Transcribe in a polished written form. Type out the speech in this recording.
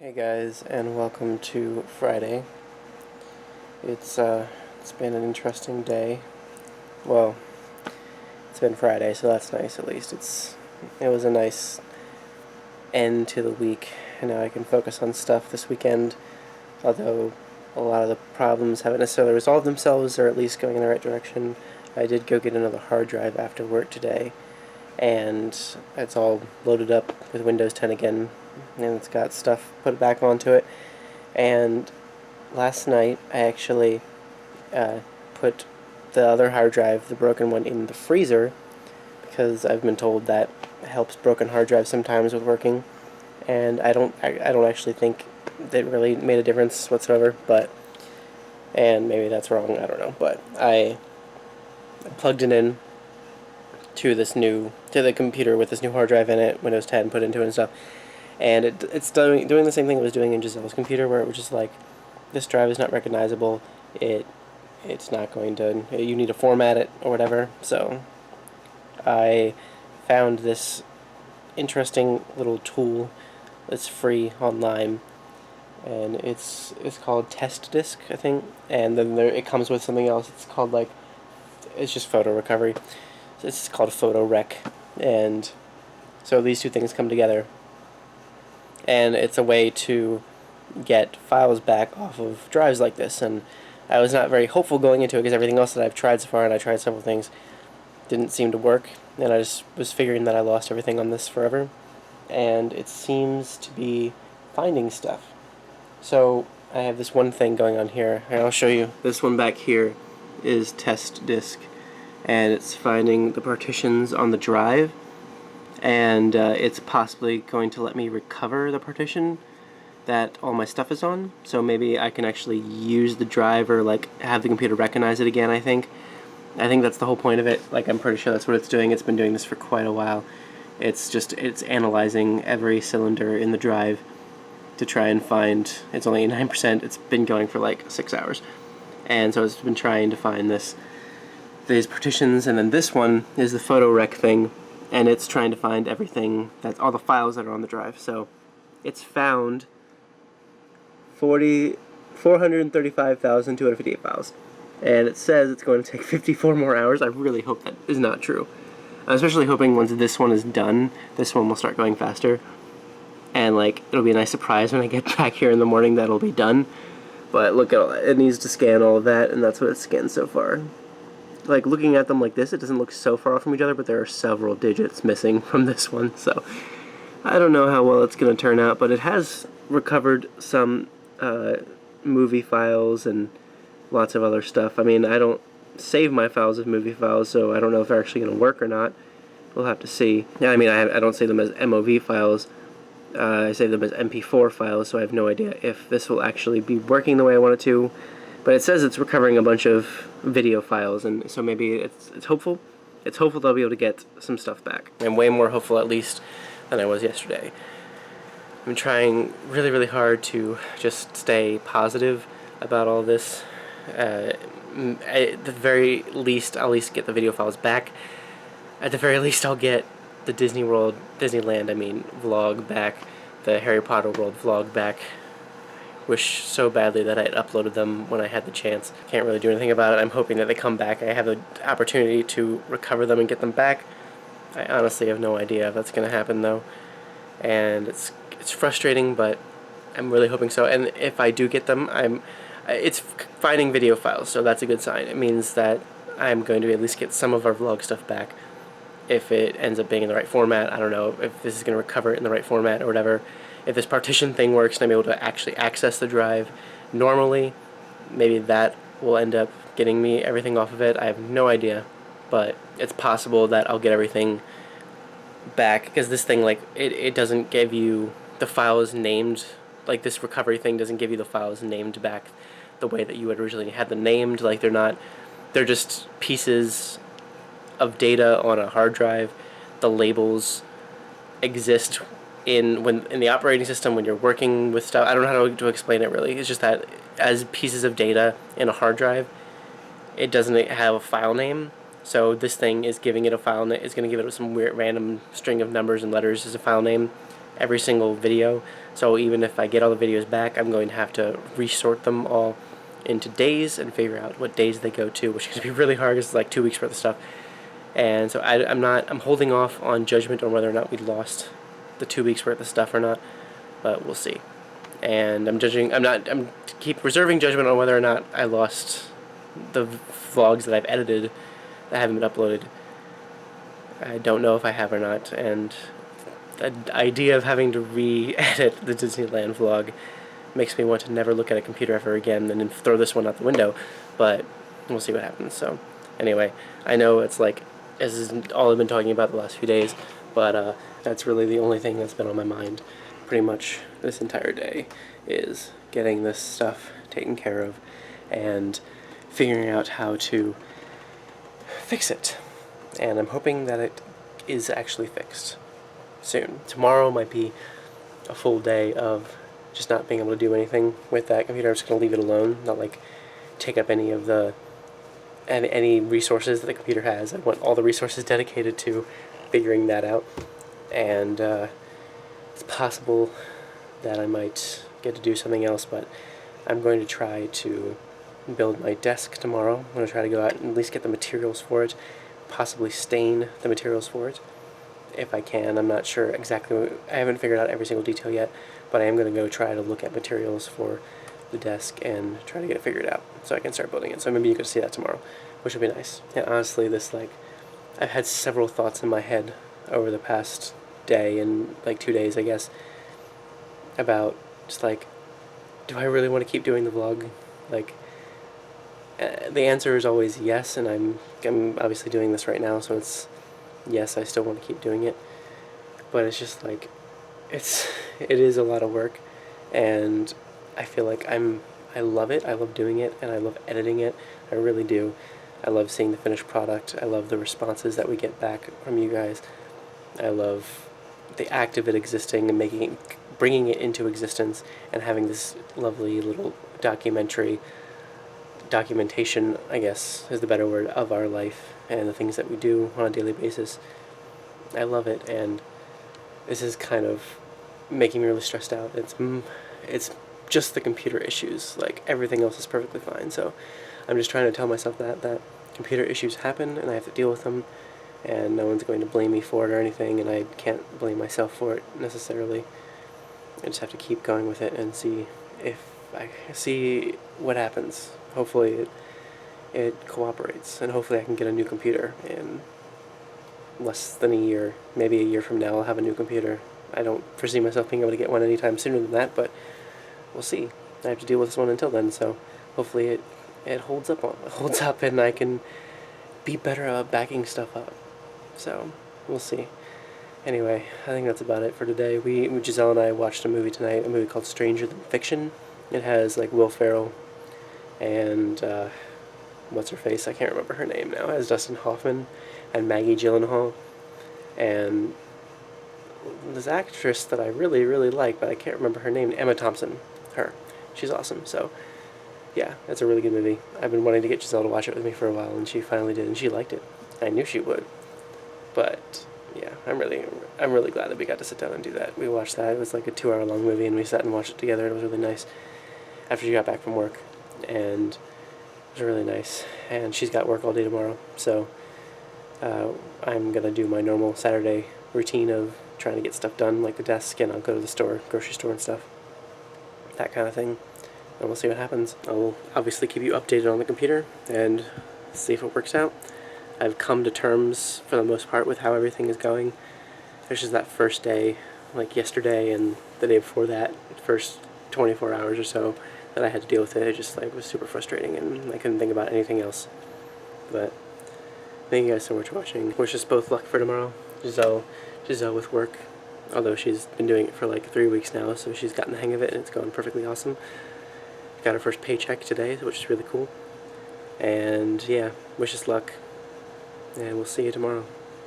Hey guys, and welcome to Friday. It's been an interesting day. Well, it's been Friday, so that's nice at least. It was a nice end to the week, and now I can focus on stuff this weekend. Although a lot of the problems haven't necessarily resolved themselves, or at least going in the right direction. I did go get another hard drive after work today, and it's all loaded up with Windows 10 again, and it's got stuff put back onto it. And last night I actually put the other hard drive, the broken one, in the freezer because I've been told that helps broken hard drives sometimes with working, and I don't actually think that really made a difference whatsoever. And maybe that's wrong, I don't know. But I plugged it in to the computer with this new hard drive in it, Windows 10 put into it and stuff, and it's doing the same thing it was doing in Giselle's computer, where it was just like, this drive is not recognizable. It's not going to. You need to format it or whatever. So I found this interesting little tool that's free online, and it's called Test Disk, I think. And then it comes with something else. It's called it's just photo recovery. So it's called Photo Rec, and so these two things come together, and it's a way to get files back off of drives like this. And I was not very hopeful going into it because everything else that I've tried so far, and I tried several things, didn't seem to work, and I just was figuring that I lost everything on this forever, and it seems to be finding stuff. So I have this one thing going on here, and I'll show you. This one back here is Test Disk, and it's finding the partitions on the drive, and it's possibly going to let me recover the partition that all my stuff is on. So maybe I can actually use the drive, or have the computer recognize it again. I think that's the whole point of it. I'm pretty sure that's what it's doing. It's been doing this for quite a while. It's analyzing every cylinder in the drive to try and find. It's only 9%. It's been going for 6 hours, and so it's been trying to find these partitions. And then this one is the photo rec thing, and it's trying to find everything, that's all the files that are on the drive. So it's found 435,258 files, and it says it's going to take 54 more hours. I really hope that is not true. I'm especially hoping once this one is done, this one will start going faster, and it'll be a nice surprise when I get back here in the morning that it'll be done. But look at all that. It needs to scan all of that, and that's what it's scanned so far. Looking at them like this, it doesn't look so far off from each other, but there are several digits missing from this one, so I don't know how well it's going to turn out. But it has recovered some movie files and lots of other stuff. I mean, I don't save my files as movie files, so I don't know if they're actually going to work or not. We'll have to see. Yeah, I mean, I don't save them as MOV files. I save them as MP4 files, so I have no idea if this will actually be working the way I want it to. But it says it's recovering a bunch of video files, and so maybe it's hopeful. It's hopeful they'll be able to get some stuff back. I'm way more hopeful, at least, than I was yesterday. I'm trying really, really hard to just stay positive about all this. At the very least, I'll at least get the video files back. At the very least, I'll get the Disneyland vlog back, the Harry Potter World vlog back. Wish so badly that I had uploaded them when I had the chance. Can't really do anything about it. I'm hoping that they come back. I have the opportunity to recover them and get them back. I honestly have no idea if that's going to happen, though. And it's frustrating, but I'm really hoping so. And if I do get them, it's finding video files, so that's a good sign. It means that I'm going to at least get some of our vlog stuff back. If it ends up being in the right format, I don't know if this is going to recover it in the right format or whatever. If this partition thing works and I'm able to actually access the drive normally, maybe that will end up getting me everything off of it. I have no idea, but it's possible that I'll get everything back, because this thing, it doesn't give you the files named. This recovery thing doesn't give you the files named back the way that you would originally had them named. They're just pieces of data on a hard drive. The labels exist in the operating system when you're working with stuff. I don't know how to explain it really. It's just that as pieces of data in a hard drive, it doesn't have a file name. So this thing is giving it a file name. It's going to give it some weird random string of numbers and letters as a file name, every single video. So even if I get all the videos back, I'm going to have to resort them all into days and figure out what days they go to, which is going to be really hard because it's like 2 weeks worth of stuff. And so I'm holding off on judgment on whether or not we lost the 2 weeks worth of stuff or not, but we'll see. And I'm keep reserving judgment on whether or not I lost the vlogs that I've edited that haven't been uploaded. I don't know if I have or not, and the idea of having to re-edit the Disneyland vlog makes me want to never look at a computer ever again and then throw this one out the window, but we'll see what happens. So anyway, I know it's like, this is all I've been talking about the last few days, but that's really the only thing that's been on my mind pretty much this entire day, is getting this stuff taken care of and figuring out how to fix it. And I'm hoping that it is actually fixed soon. Tomorrow might be a full day of just not being able to do anything with that computer. I'm just going to leave it alone, not like take up any of the any resources that the computer has. I want all the resources dedicated to figuring that out, and it's possible that I might get to do something else, but I'm going to try to build my desk tomorrow. I'm going to try to go out and at least get the materials for it, possibly stain the materials for it if I can. I'm not sure exactly. I haven't figured out every single detail yet, but I am going to go try to look at materials for the desk and try to get it figured out so I can start building it. So maybe you could see that tomorrow, which would be nice. And honestly, I've had several thoughts in my head over the past day and 2 days, I guess, about just do I really want to keep doing the vlog? The answer is always yes, and I'm obviously doing this right now, so it's yes, I still want to keep doing it. But it's just it is a lot of work, and I feel like I love it. I love doing it, and I love editing it. I really do. I love seeing the finished product. I love the responses that we get back from you guys. I love the act of it existing and bringing it into existence and having this lovely little documentation, I guess is the better word, of our life and the things that we do on a daily basis. I love it, and this is kind of making me really stressed out. It's just the computer issues. Everything else is perfectly fine. So I'm just trying to tell myself that computer issues happen and I have to deal with them, and no one's going to blame me for it or anything, and I can't blame myself for it necessarily. I just have to keep going with it and see what happens. Hopefully it cooperates, and hopefully I can get a new computer in less than a year. Maybe a year from now I'll have a new computer. I don't foresee myself being able to get one anytime sooner than that, but we'll see. I have to deal with this one until then, so hopefully it holds up and I can be better about backing stuff up. So we'll see. Anyway, I think that's about it for today. Giselle and I watched a movie tonight, a movie called Stranger Than Fiction. It has Will Ferrell and what's her face? I can't remember her name now. It has Dustin Hoffman and Maggie Gyllenhaal, and this actress that I really, really like, but I can't remember her name, Emma Thompson. Her. She's awesome. So yeah, it's a really good movie. I've been wanting to get Giselle to watch it with me for a while, and she finally did, and she liked it. I knew she would. But yeah, I'm really glad that we got to sit down and do that. We watched that. It was like a 2-hour-long movie, and we sat and watched it together. It was really nice after she got back from work, and it was really nice. And she's got work all day tomorrow, so I'm gonna do my normal Saturday routine of trying to get stuff done, like the desk, and I'll go to the store, grocery store and stuff, that kind of thing, and we'll see what happens. I'll obviously keep you updated on the computer and see if it works out. I've come to terms, for the most part, with how everything is going. There's just that first day, yesterday and the day before that, first 24 hours or so, that I had to deal with it. It just was super frustrating, and I couldn't think about anything else. But thank you guys so much for watching. Wish us both luck for tomorrow. Giselle with work, although she's been doing it for 3 weeks now, so she's gotten the hang of it, and it's going perfectly awesome. Got her first paycheck today, which is really cool. And yeah, wish us luck, and we'll see you tomorrow.